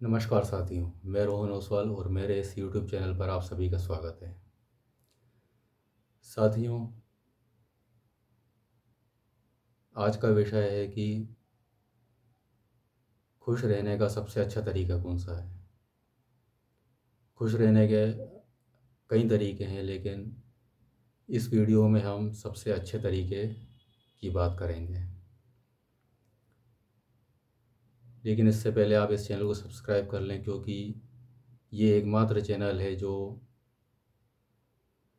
नमस्कार साथियों, मैं रोहन ओसवाल और मेरे इस यूट्यूब चैनल पर आप सभी का स्वागत है। साथियों, आज का विषय है कि खुश रहने का सबसे अच्छा तरीका कौन सा है। खुश रहने के कई तरीके हैं, लेकिन इस वीडियो में हम सबसे अच्छे तरीके की बात करेंगे। लेकिन इससे पहले आप इस चैनल को सब्सक्राइब कर लें, क्योंकि ये एकमात्र चैनल है जो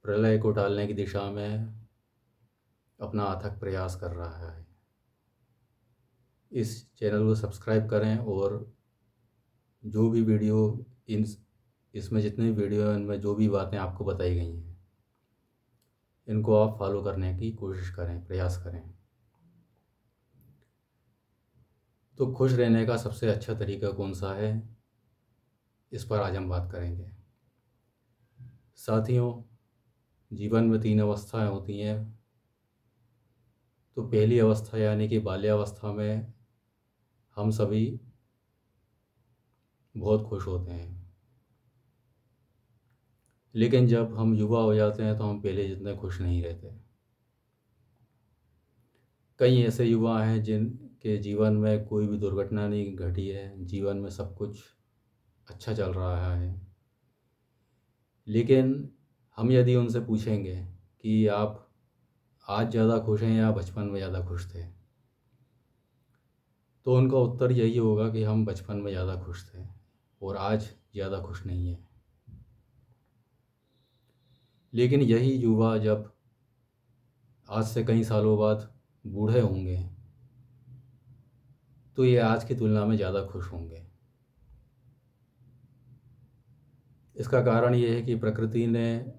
प्रलय को टालने की दिशा में अपना अथक प्रयास कर रहा है। इस चैनल को सब्सक्राइब करें और जो भी वीडियो इन इसमें जितने भी वीडियो हैं उनमें जो भी बातें आपको बताई गई हैं, इनको आप फॉलो करने की कोशिश करें, प्रयास करें। तो खुश रहने का सबसे अच्छा तरीका कौन सा है, इस पर आज हम बात करेंगे। साथियों, जीवन में 3 अवस्थाएं होती हैं। तो पहली अवस्था यानी कि बाल्यावस्था में हम सभी बहुत खुश होते हैं, लेकिन जब हम युवा हो जाते हैं तो हम पहले जितने खुश नहीं रहते। कई ऐसे युवा हैं जिनके जीवन में कोई भी दुर्घटना नहीं घटी है, जीवन में सब कुछ अच्छा चल रहा है। लेकिन हम यदि उनसे पूछेंगे कि आप आज ज़्यादा खुश हैं या बचपन में ज़्यादा खुश थे, तो उनका उत्तर यही होगा कि हम बचपन में ज़्यादा खुश थे और आज ज़्यादा खुश नहीं है। लेकिन यही युवा जब आज से कई सालों बाद बूढ़े होंगे, तो ये आज की तुलना में ज़्यादा खुश होंगे। इसका कारण ये है कि प्रकृति ने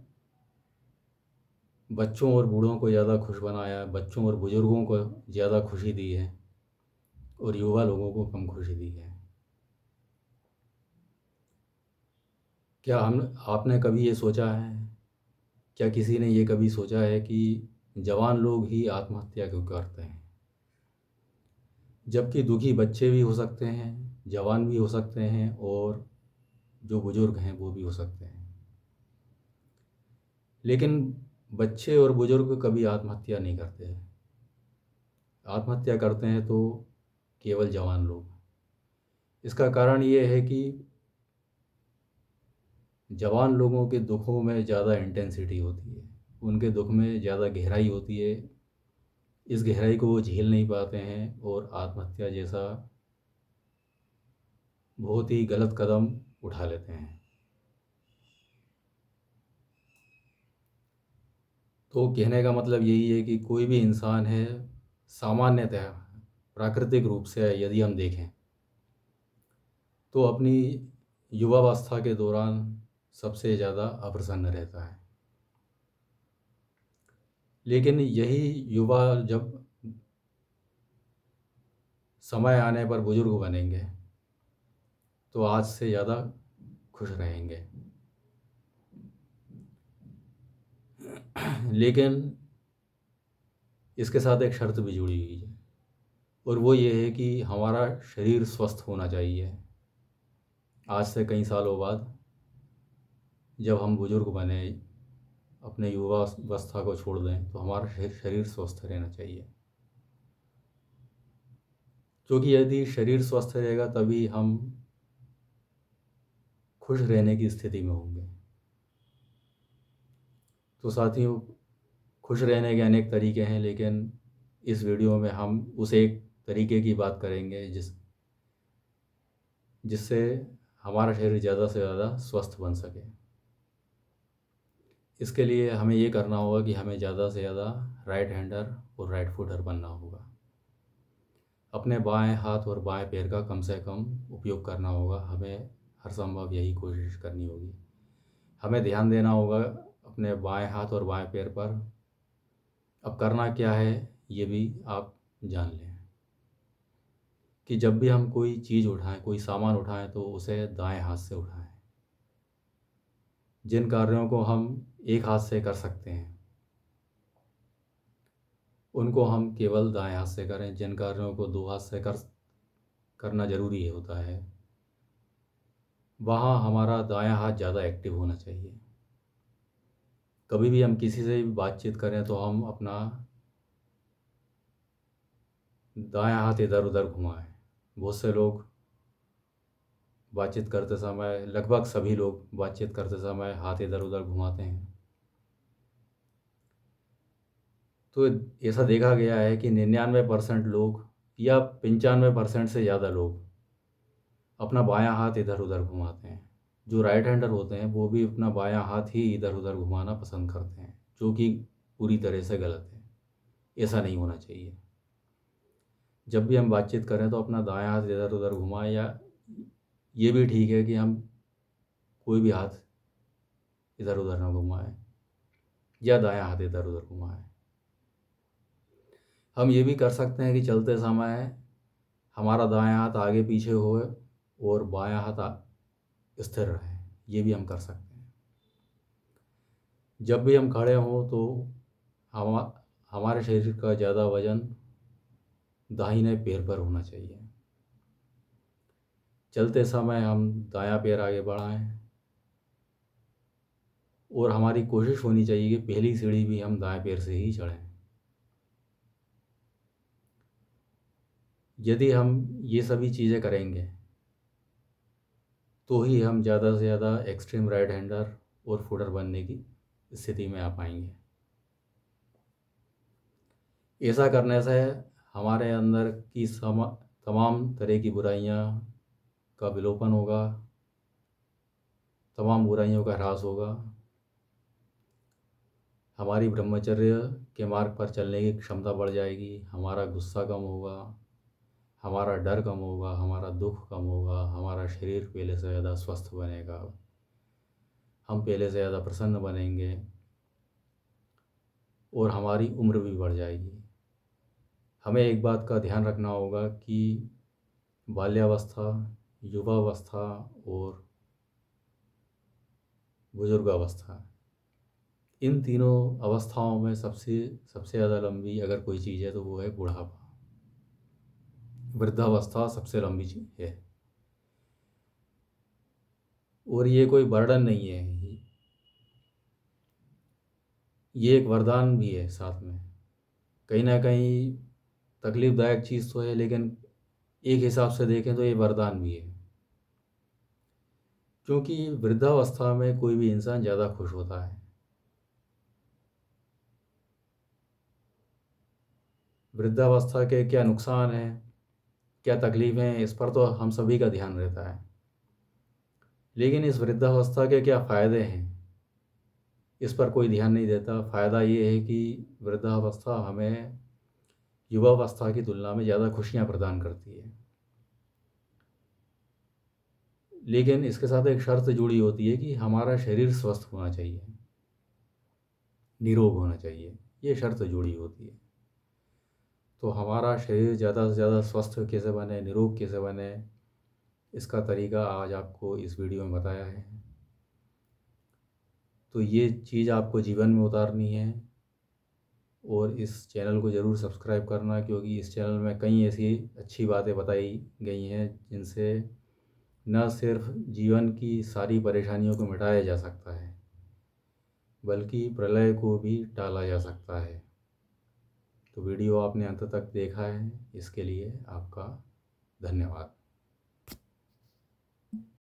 बच्चों और बूढ़ों को ज़्यादा खुश बनाया, बच्चों और बुज़ुर्गों को ज़्यादा खुशी दी है और युवा लोगों को कम खुशी दी है। क्या हम आपने कभी ये सोचा है, क्या किसी ने ये कभी सोचा है कि जवान लोग ही आत्महत्या क्यों करते हैं, जबकि दुखी बच्चे भी हो सकते हैं, जवान भी हो सकते हैं और जो बुज़ुर्ग हैं वो भी हो सकते हैं। लेकिन बच्चे और बुज़ुर्ग कभी आत्महत्या नहीं करते हैं। आत्महत्या करते हैं तो केवल जवान लोग। इसका कारण ये है कि जवान लोगों के दुखों में ज़्यादा इंटेंसिटी होती है, उनके दुख में ज़्यादा गहराई होती है। इस गहराई को वो झेल नहीं पाते हैं और आत्महत्या जैसा बहुत ही गलत कदम उठा लेते हैं। तो कहने का मतलब यही है कि कोई भी इंसान है, सामान्यतः प्राकृतिक रूप से यदि हम देखें तो अपनी युवावस्था के दौरान सबसे ज़्यादा अप्रसन्न रहता है। लेकिन यही युवा जब समय आने पर बुज़ुर्ग बनेंगे तो आज से ज़्यादा खुश रहेंगे। लेकिन इसके साथ एक शर्त भी जुड़ी हुई है, और वो ये है कि हमारा शरीर स्वस्थ होना चाहिए। आज से कई सालों बाद जब हम बुज़ुर्ग बने, अपने युवा अवस्था को छोड़ दें, तो हमारा शरीर स्वस्थ रहना चाहिए। क्योंकि यदि शरीर स्वस्थ रहेगा तभी हम खुश रहने की स्थिति में होंगे। तो साथियों, खुश रहने के अनेक तरीके हैं, लेकिन इस वीडियो में हम उस एक तरीके की बात करेंगे जिससे हमारा शरीर ज़्यादा से ज़्यादा स्वस्थ बन सके। इसके लिए हमें ये करना होगा कि हमें ज़्यादा से ज़्यादा राइट हैंडर और राइट फुटर बनना होगा। अपने बाएं हाथ और बाएं पैर का कम से कम उपयोग करना होगा। हमें हर संभव यही कोशिश करनी होगी। हमें ध्यान देना होगा अपने बाएं हाथ और बाएं पैर पर। अब करना क्या है ये भी आप जान लें कि जब भी हम कोई चीज़ उठाएं, कोई सामान उठाएं, तो उसे दाएं हाथ से उठाएं। जिन कार्यों को हम एक हाथ से कर सकते हैं उनको हम केवल दाएं हाथ से करें। जिन कार्यों को दो हाथ से करना ज़रूरी होता है वहाँ हमारा दायां हाथ ज़्यादा एक्टिव होना चाहिए। कभी भी हम किसी से भी बातचीत करें तो हम अपना दायां हाथ इधर-उधर घुमाएं। बहुत से लोग बातचीत करते समय, लगभग सभी लोग बातचीत करते समय हाथ इधर-उधर घुमाते हैं। तो ऐसा देखा गया है कि 99% लोग या 95% से ज़्यादा लोग अपना बायां हाथ इधर-उधर घुमाते हैं। जो राइट हैंडर होते हैं वो भी अपना बायां हाथ ही इधर-उधर घुमाना पसंद करते हैं, जो कि पूरी तरह से गलत है। ऐसा नहीं होना चाहिए। जब भी हम बातचीत करें तो अपना दायां हाथ इधर-उधर घुमाएं, या ये भी ठीक है कि हम कोई भी हाथ इधर-उधर ना घुमाएं या दायां हाथ इधर-उधर घुमाएं। हम ये भी कर सकते हैं कि चलते समय हमारा दायां हाथ आगे पीछे होए और बायां हाथ स्थिर रहे। ये भी हम कर सकते हैं। जब भी हम खड़े हों तो हम हमारे शरीर का ज़्यादा वजन दाहिने पैर पर होना चाहिए। चलते समय हम दायां पैर आगे बढ़ाएं और हमारी कोशिश होनी चाहिए कि पहली सीढ़ी भी हम दाएं पैर से ही चढ़ें। यदि हम ये सभी चीज़ें करेंगे तो ही हम ज़्यादा से ज़्यादा एक्सट्रीम राइट हैंडर और फुटर बनने की स्थिति में आ पाएंगे। ऐसा करने से हमारे अंदर की तमाम तरह की बुराइयां का विलोपन होगा, तमाम बुराइयों का ह्रास होगा। हमारी ब्रह्मचर्य के मार्ग पर चलने की क्षमता बढ़ जाएगी, हमारा गुस्सा कम होगा, हमारा डर कम होगा, हमारा दुख कम होगा, हमारा शरीर पहले से ज़्यादा स्वस्थ बनेगा, हम पहले से ज़्यादा प्रसन्न बनेंगे और हमारी उम्र भी बढ़ जाएगी। हमें एक बात का ध्यान रखना होगा कि बाल्यावस्था, युवावस्था और बुजुर्गावस्था, इन तीनों अवस्थाओं में सबसे सबसे ज़्यादा लंबी अगर कोई चीज़ है तो वो है बुढ़ापा। वृद्धावस्था सबसे लंबी चीज़ है और ये कोई बर्डन नहीं है, ये एक वरदान भी है साथ में। कहीं ना कहीं तकलीफ़दायक चीज़ तो है, लेकिन एक हिसाब से देखें तो ये वरदान भी है, क्योंकि वृद्धावस्था में कोई भी इंसान ज़्यादा खुश होता है। वृद्धावस्था के क्या नुकसान हैं, क्या तकलीफ़ें हैं, इस पर तो हम सभी का ध्यान रहता है, लेकिन इस वृद्धावस्था के क्या फ़ायदे हैं, इस पर कोई ध्यान नहीं देता। फ़ायदा ये है कि वृद्धावस्था हमें युवावस्था की तुलना में ज़्यादा खुशियाँ प्रदान करती है, लेकिन इसके साथ एक शर्त जुड़ी होती है कि हमारा शरीर स्वस्थ होना चाहिए, निरोग होना चाहिए। ये शर्त जुड़ी होती है। तो हमारा शरीर ज़्यादा से ज़्यादा स्वस्थ कैसे बने, निरोग कैसे बने, इसका तरीका आज आपको इस वीडियो में बताया है। तो ये चीज़ आपको जीवन में उतारनी है और इस चैनल को ज़रूर सब्सक्राइब करना, क्योंकि इस चैनल में कई ऐसी अच्छी बातें बताई गई हैं जिनसे न सिर्फ जीवन की सारी परेशानियों को मिटाया जा सकता है, बल्कि प्रलय को भी टाला जा सकता है। तो वीडियो आपने अंत तक देखा है, इसके लिए आपका धन्यवाद।